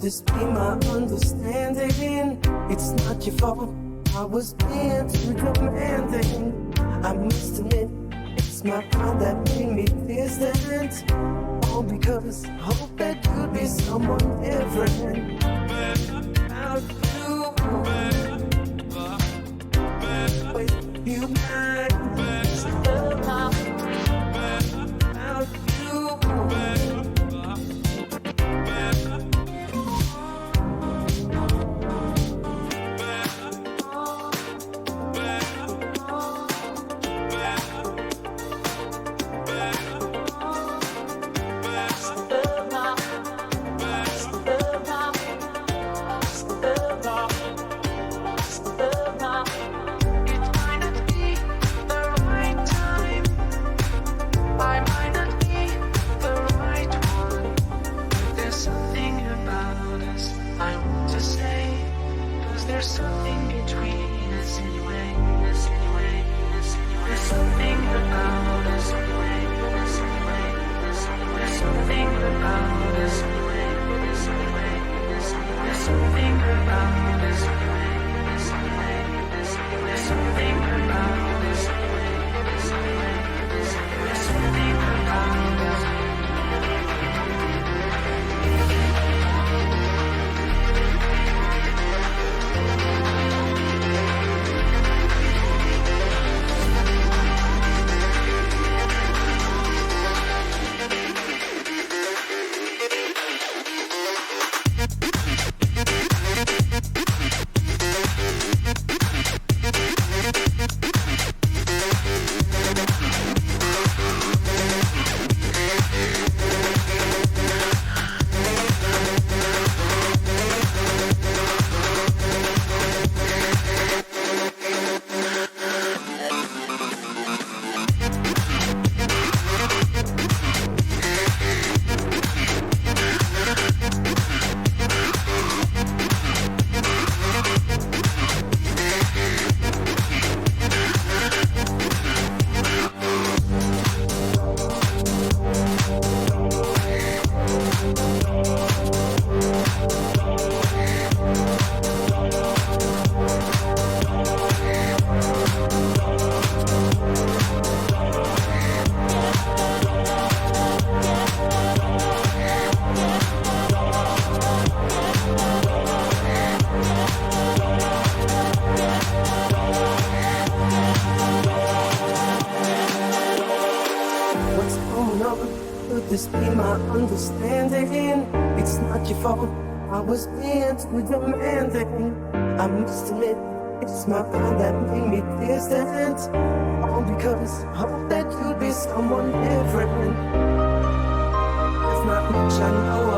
this be my understanding? It's not your fault, I was being too demanding. I must admit, it's my pride that made me distant. All because I hope that you'd be someone different. How you with you mind? Could this be my understanding? It's not your fault, I was being too demanding. I must admit, it's my pride that made me distant. All because I hope that you'd be someone different. There's not much I know